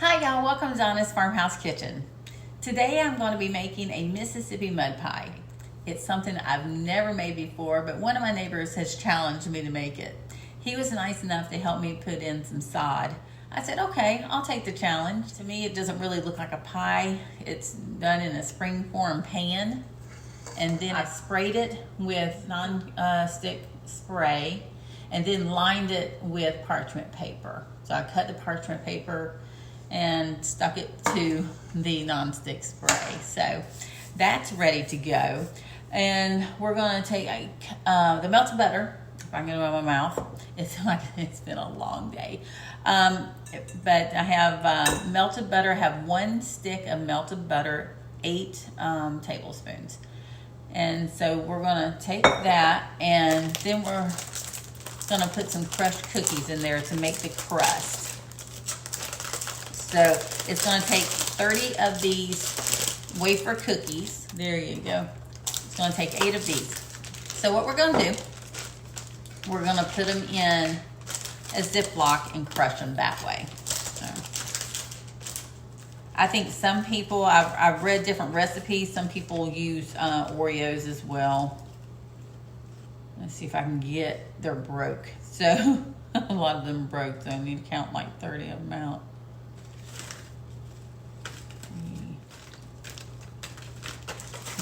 Hi y'all, welcome to Donna's Farmhouse Kitchen. Today I'm going to be making a Mississippi mud pie. It's something I've never made before, but one of my neighbors has challenged me to make it. He was nice enough to help me put in some sod. I said, okay, I'll take the challenge. To me, it doesn't really look like a pie. It's done in a springform pan. And then I sprayed it with non-stick spray and then lined it with parchment paper. So I cut the parchment paper and stuck it to the non-stick spray. So that's ready to go. And we're gonna take the melted butter, if I can get it out of my mouth. It's been a long day. But I have melted butter, I have 1 stick of melted butter, 8 tablespoons. And so we're gonna take that and then we're gonna put some crushed cookies in there to make the crust. So it's gonna take 30 of these wafer cookies. There you go. It's gonna take 8 of these. So what we're gonna do, we're gonna put them in a Ziploc and crush them that way. So I think some people, I've read different recipes. Some people use Oreos as well. Let's see if I can get, they're broke. So a lot of them broke, so I need to count like 30 of them out.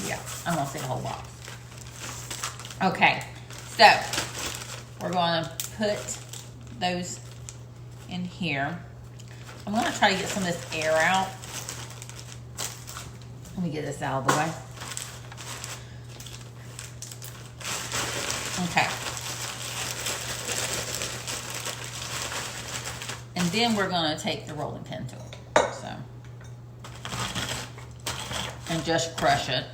Yeah, I'm gonna say a whole box. Okay, so we're gonna put those in here. I'm gonna try to get some of this air out. Let me get this out of the way. Okay. And then we're gonna take the rolling pin tool, so, and just crush it.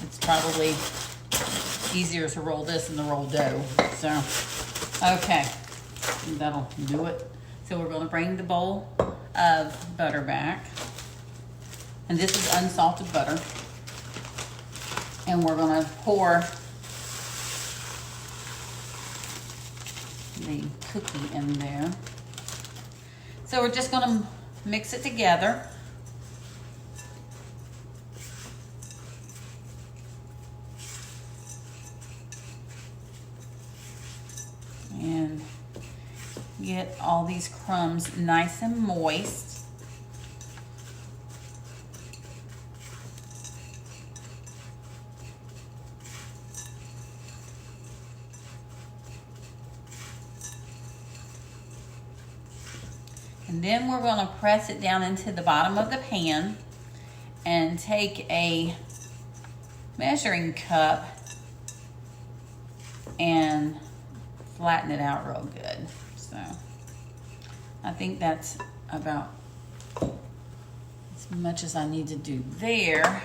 It's probably easier to roll this than to roll dough. So, okay, that'll do it. So we're gonna bring the bowl of butter back. And this is unsalted butter. And we're gonna pour the cookie in there. So we're just gonna mix it together. And get all these crumbs nice and moist. And then we're going to press it down into the bottom of the pan and take a measuring cup and flatten it out real good. So I think that's about as much as I need to do there.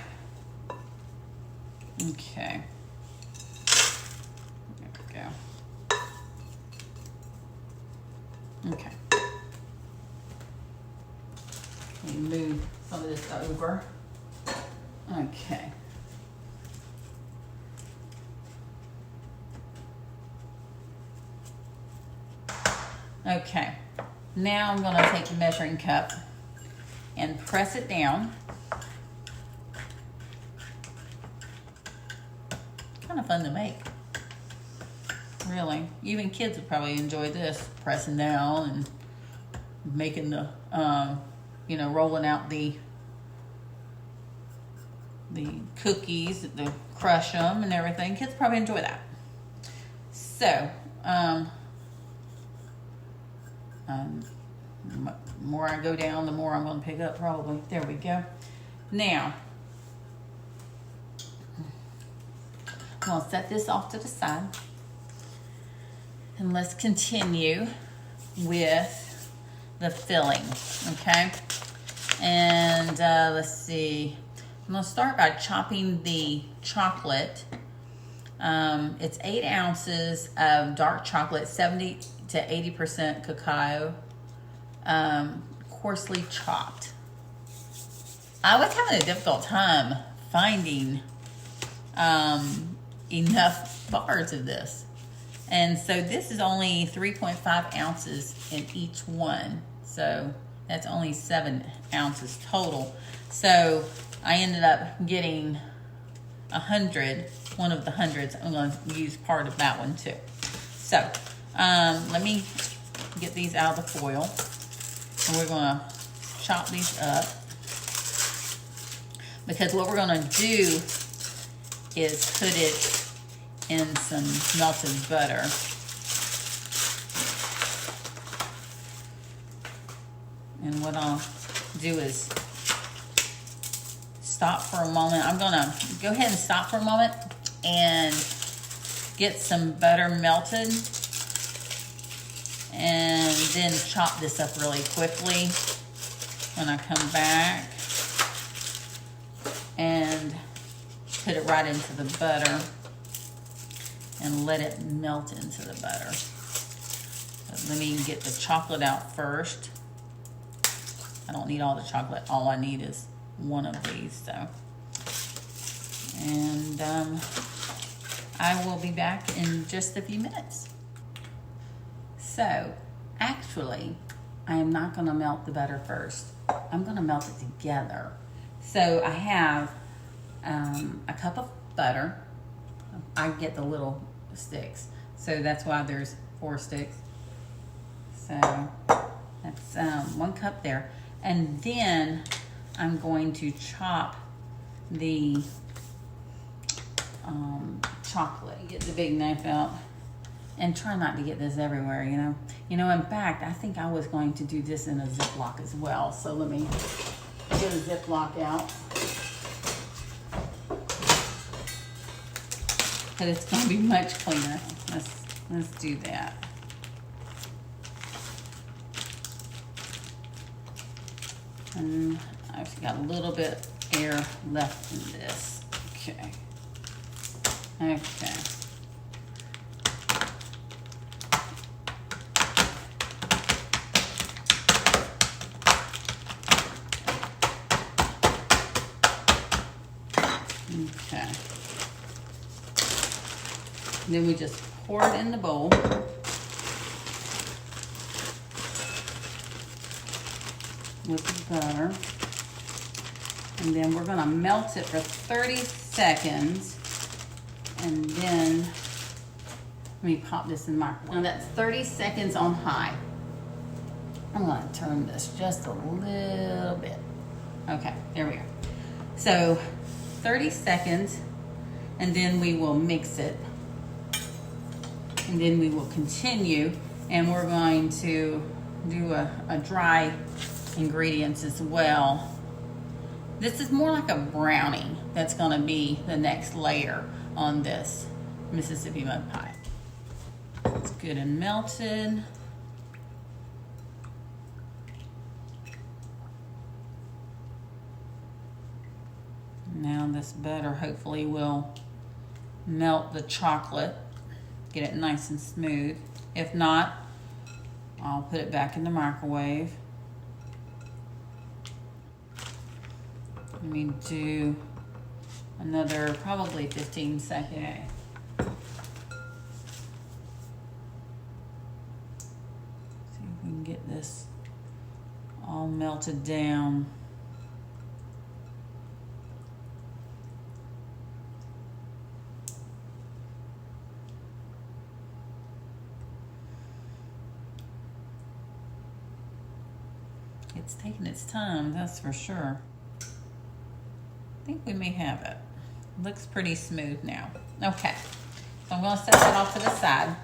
Okay. There we go. Okay. Let me move some of this over. Okay. Okay. Now I'm going to take the measuring cup and press it down. Kind of fun to make. Really. Even kids would probably enjoy this, pressing down and making the you know, rolling out the cookies, the crush them and everything. Kids probably enjoy that. So, the more I go down, the more I'm going to pick up probably. There we go. Now, I'm going to set this off to the side. And let's continue with the filling, okay? And let's see. I'm gonna start by chopping the chocolate. It's 8 ounces of dark chocolate, 70 to 80% cacao, coarsely chopped. I was having a difficult time finding enough bars of this. And so this is only 3.5 ounces in each one. So that's only 7 ounces total. So I ended up getting 100, one of the hundreds. I'm going to use part of that one too. So let me get these out of the foil. And we're going to chop these up. Because what we're going to do is put it in some melted butter. And what I'll do is stop for a moment. I'm gonna go ahead and stop for a moment and get some butter melted, and then chop this up really quickly when I come back and put it right into the butter and let it melt into the butter. But let me get the chocolate out first. I don't need all the chocolate. All I need is one of these. So, and I will be back in just a few minutes. So, actually, I am not going to melt the butter first. I'm going to melt it together. So I have a cup of butter. I get the little sticks, so that's why there's 4 sticks. So that's 1 cup there, and then I'm going to chop the chocolate. Get the big knife out and try not to get this everywhere. You know. In fact, I think I was going to do this in a Ziploc as well. So let me get a Ziploc out. But it's going to be much cleaner. Let's do that. And I've got a little bit air left in this. Okay. Okay. Okay. Then we just pour it in the bowl. With the butter. And then we're gonna melt it for 30 seconds. And then, let me pop this in the microwave. Now that's 30 seconds on high. I'm gonna turn this just a little bit. Okay, there we go. So 30 seconds, and then we will mix it. And then we will continue, and we're going to do a dry ingredients as well. This is more like a brownie. That's going to be the next layer on this Mississippi mud pie. It's good and melted. Now this butter hopefully will melt the chocolate, get it nice and smooth. If not, I'll put it back in the microwave. Let me do another probably 15 seconds. See if we can get this all melted down. It's taking its time, that's for sure. I think we may have it. Looks pretty smooth now. Okay, so I'm going to set that off to the side.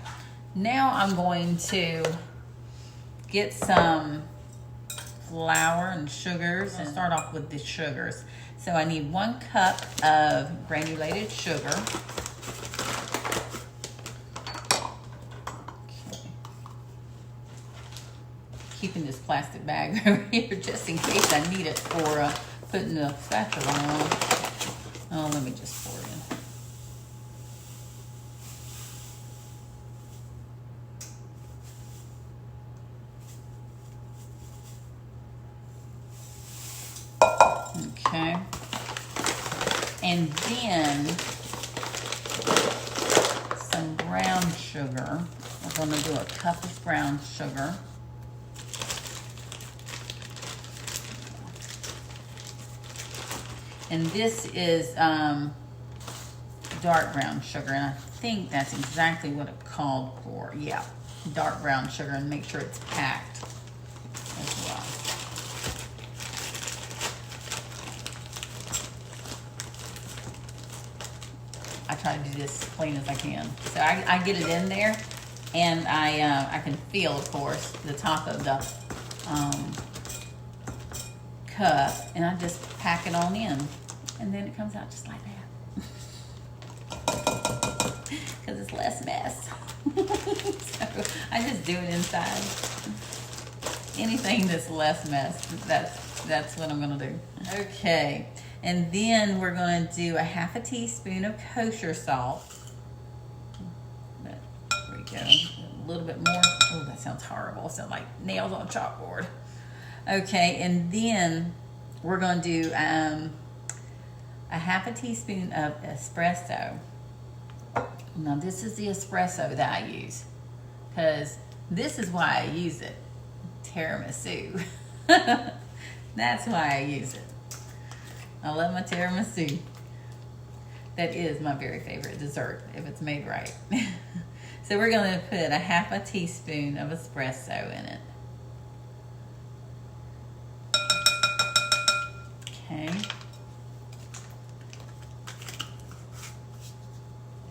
Now I'm going to get some flour and sugars and start off with the sugars. So I need 1 cup of granulated sugar. Keeping this plastic bag over here just in case I need it for putting the spatula on. Oh, let me just pour it in. Okay. And then some brown sugar. We're going to do a cup of brown sugar. And this is dark brown sugar, and I think that's exactly what it called for. Yeah, dark brown sugar, and make sure it's packed as well. I try to do this as clean as I can. So I get it in there, and I can feel, of course, the top of the cup, and I just pack it on in, and then it comes out just like that. Because it's less mess. So I just do it inside. Anything that's less mess, that's what I'm gonna do. Okay, and then we're gonna do a half a teaspoon of kosher salt. There we go, a little bit more. Oh, that sounds horrible. It sounds like nails on a chalkboard. Okay, and then we're gonna do a half a teaspoon of espresso. Now this is the espresso that I use, because this is why I use it. Tiramisu. That's why I use it. I love my tiramisu. That is my very favorite dessert if it's made right. So we're going to put a half a teaspoon of espresso in it. Okay.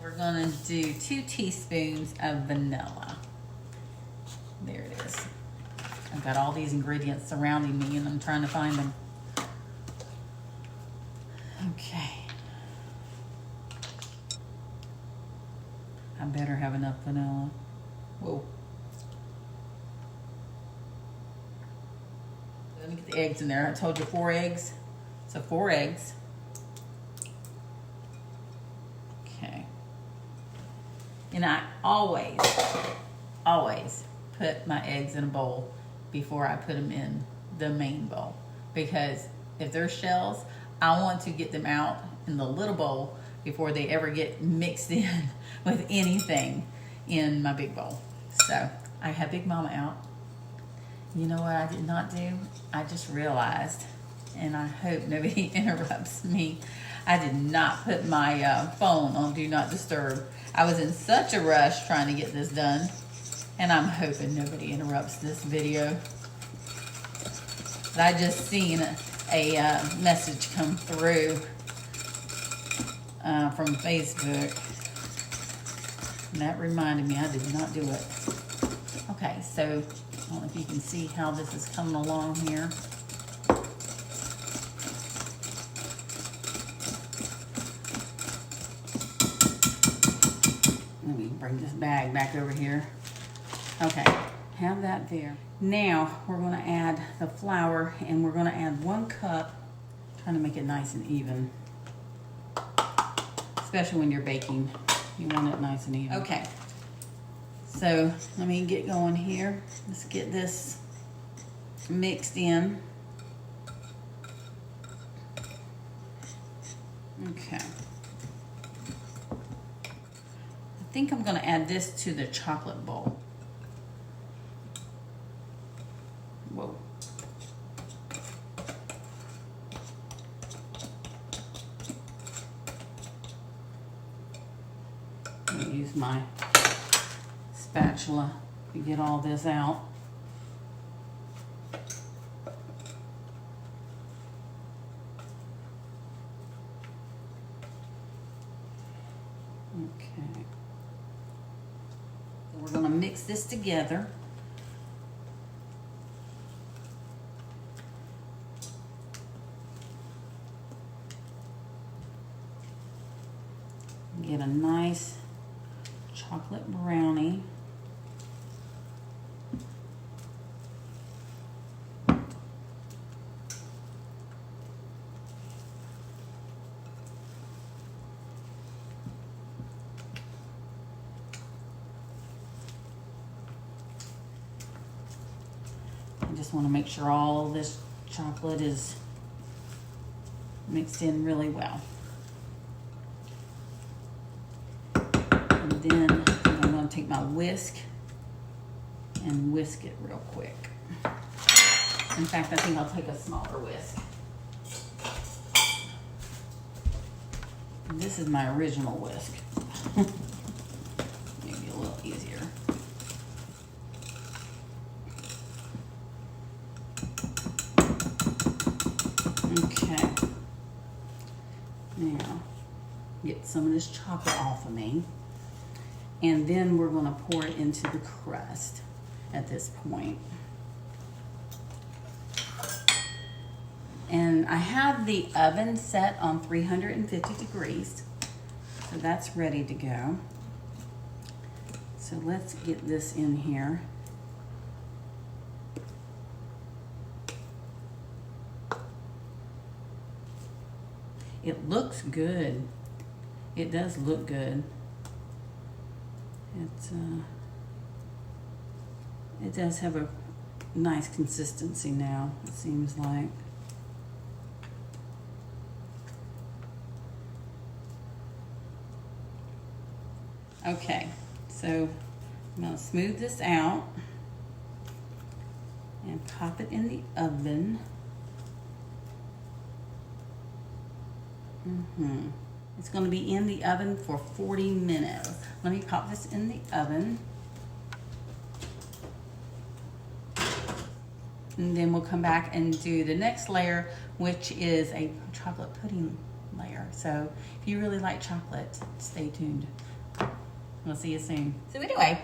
We're going to do 2 teaspoons of vanilla. There it is. I've got all these ingredients surrounding me and I'm trying to find them. Okay. I better have enough vanilla. Whoa. Let me get the eggs in there. I told you 4 eggs. So 4 eggs. Okay. And I always put my eggs in a bowl before I put them in the main bowl. Because if they're shells, I want to get them out in the little bowl before they ever get mixed in with anything in my big bowl. So I have Big Mama out. You know what I did not do? I just realized, and I hope nobody interrupts me, I did not put my phone on Do Not Disturb. I was in such a rush trying to get this done, and I'm hoping nobody interrupts this video. But I just seen a message come through from Facebook, and that reminded me I did not do it. Okay, so I don't know if you can see how this is coming along here. Let me bring this bag back over here. Okay, have that there. Now we're going to add the flour, and we're going to add 1 cup, trying to make it nice and even. Especially when you're baking, you want it nice and even. Okay, so let me get going here. Let's get this mixed in. Okay. I think I'm going to add this to the chocolate bowl. Whoa. I'm going to use my spatula to get all this out. Okay. So we're going to mix this together. Get a nice chocolate brownie. I just want to make sure all this chocolate is mixed in really well. And then whisk and whisk it real quick. In fact, I think I'll take a smaller whisk. This is my original whisk. Maybe a little easier. Okay. Now, get some of this chocolate off of me. And then we're going to pour it into the crust at this point. And I have the oven set on 350 degrees. So that's ready to go. So let's get this in here. It looks good. It does look good. It does have a nice consistency now, it seems like. Okay, so I'm going to smooth this out and pop it in the oven. It's going to be in the oven for 40 minutes. Let me pop this in the oven. And then we'll come back and do the next layer, which is a chocolate pudding layer. So if you really like chocolate, stay tuned. We'll see you soon. So anyway,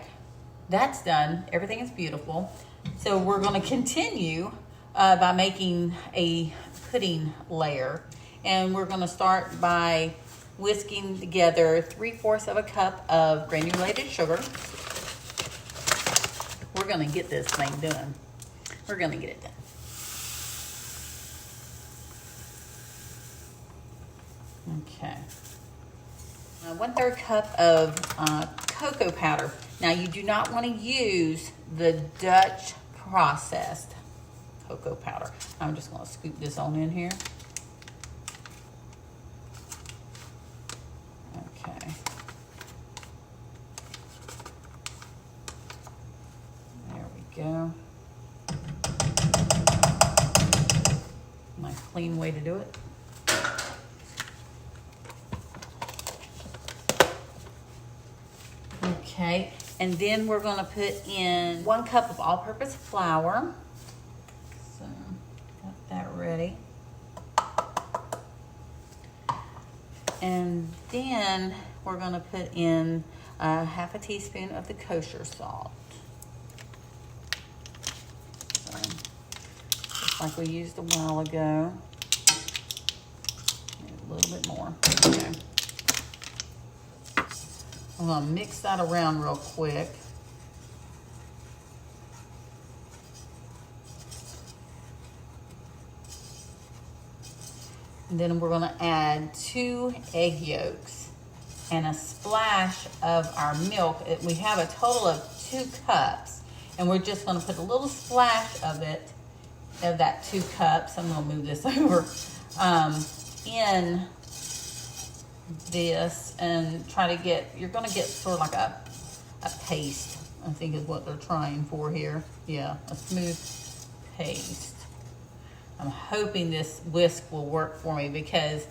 that's done. Everything is beautiful. So we're going to continue by making a pudding layer. And we're going to start by whisking together 3/4 of a cup of granulated sugar. We're going to get this thing done. We're going to get it done. Okay. 1/3 cup of cocoa powder. Now you do not want to use the Dutch processed cocoa powder. I'm just going to scoop this on in here. Okay. There we go. Nice clean way to do it. Okay, and then we're going to put in 1 cup of all-purpose flour. So, got that ready. And then we're going to put in 1/2 teaspoon of the kosher salt. So, just like we used a while ago. A little bit more. Okay. I'm going to mix that around real quick. And then we're going to add 2 egg yolks and a splash of our milk. We have a total of 2 cups, and we're just going to put a little splash of it, of that 2 cups. I'm going to move this over in this and try to get, you're going to get sort of like a paste, I think is what they're trying for here. Yeah, a smooth paste. I'm hoping this whisk will work for me because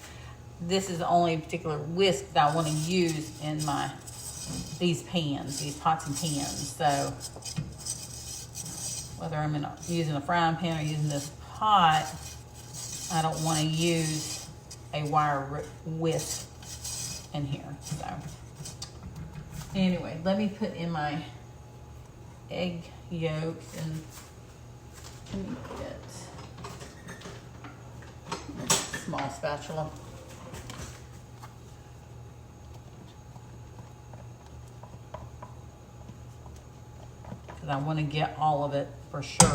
this is the only particular whisk that I want to use in these pans, these pots and pans. So whether I'm using a frying pan or using this pot, I don't want to use a wire whisk in here. So anyway, let me put in my egg yolks and let me get a small spatula. Because I want to get all of it for sure.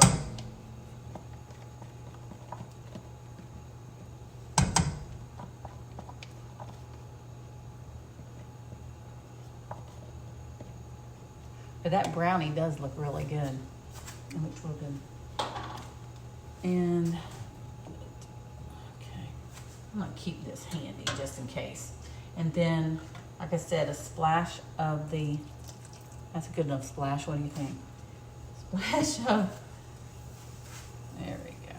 But that brownie does look really good. It looks real good. And, okay, I'm gonna keep this handy just in case. And then, like I said, a splash of the That's a good enough splash. What do you think? Splash of. There we go.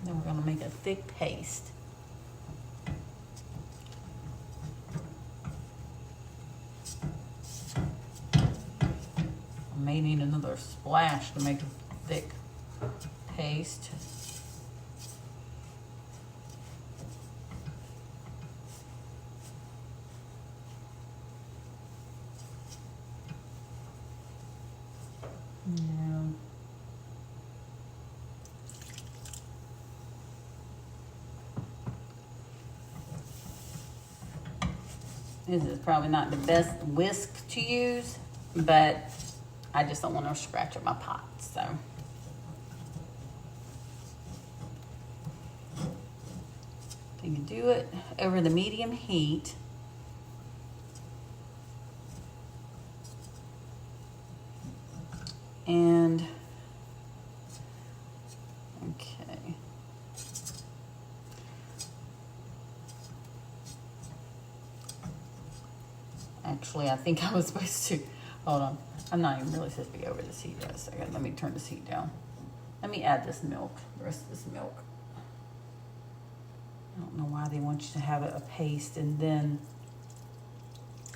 Then we're gonna make a thick paste. I may need another splash to make a thick paste. Yeah. This is probably not the best whisk to use, but I just don't want to scratch up my pot, so. You can do it over the medium heat. And, okay. Actually, I think I was supposed to, hold on. I'm not even really supposed to be over this heat yet. So let me turn this heat down. Let me add this milk, the rest of this milk. I don't know why they want you to have a paste and then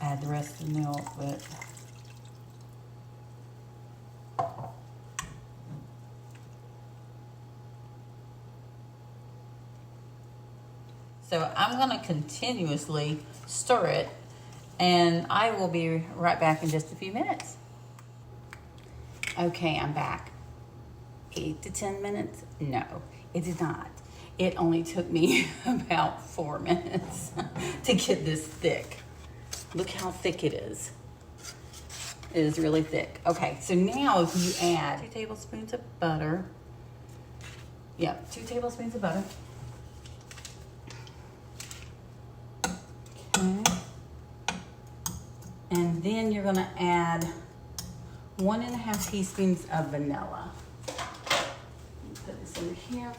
add the rest of the milk, but. So I'm gonna continuously stir it, and I will be right back in just a few minutes. Okay, I'm back. 8 to 10 minutes? No, it did not. It only took me about 4 minutes to get this thick. Look how thick it is. It is really thick. Okay, so now if you add 2 tablespoons of butter. Yep, 2 tablespoons of butter. Okay. And then you're gonna add 1.5 teaspoons of vanilla. Put this over here.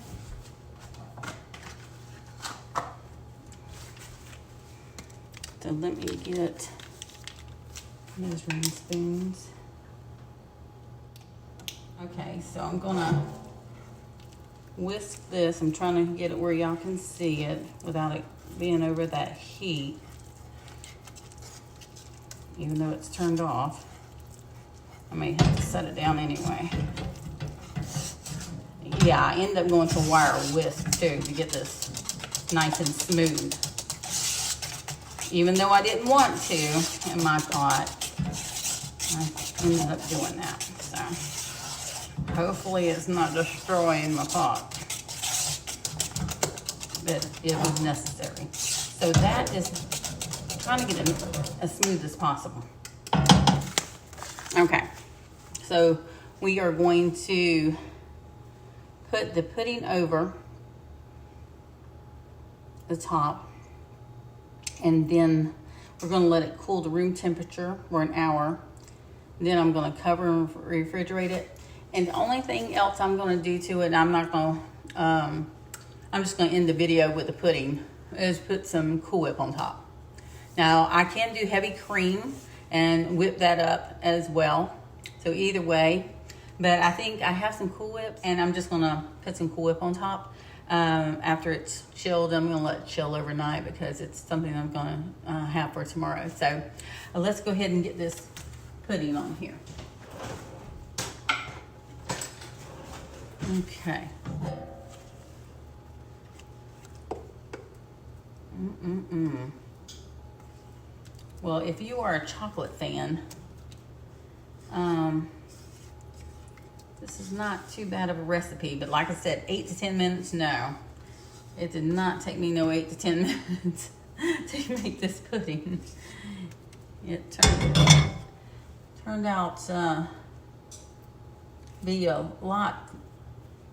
So let me get measuring spoons. Okay, so I'm gonna whisk this. I'm trying to get it where y'all can see it without it being over that heat, even though it's turned off. I may have to set it down anyway. Yeah, I end up going to wire whisk too to get this nice and smooth. Even though I didn't want to in my pot, I ended up doing that. So hopefully it's not destroying my pot, but it was necessary. So that is trying to get it as smooth as possible. Okay, so we are going to put the pudding over the top, and then we're going to let it cool to room temperature for an hour. Then I'm going to cover and refrigerate it. And the only thing else I'm going to do to it, I'm not going to, I'm just going to end the video with the pudding, is put some Cool Whip on top. Now I can do heavy cream and whip that up as well. So either way, but I think I have some Cool Whip, and I'm just going to put some Cool Whip on top. After it's chilled, I'm going to let it chill overnight because it's something I'm going to have for tomorrow. So let's go ahead and get this pudding on here. Okay. Well, if you are a chocolate fan, this is not too bad of a recipe, but like I said, 8 to 10 minutes, no. It did not take me no 8 to 10 minutes to make this pudding. It turned out to be a lot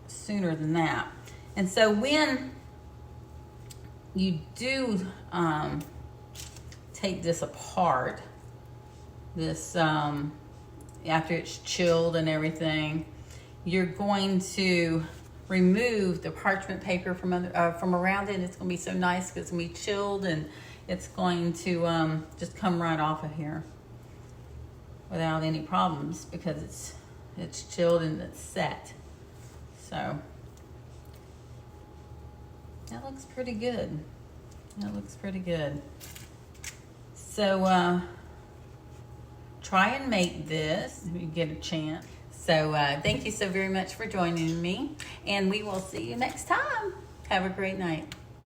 sooner than that. And so when you do take this apart, this after it's chilled and everything, you're going to remove the parchment paper from around it. It's going to be so nice because it's going to be chilled, and it's going to just come right off of here. without any problems because it's chilled and it's set. So that looks pretty good. That looks pretty good. So try and make this if you get a chance. So thank you so very much for joining me, and we will see you next time. Have a great night.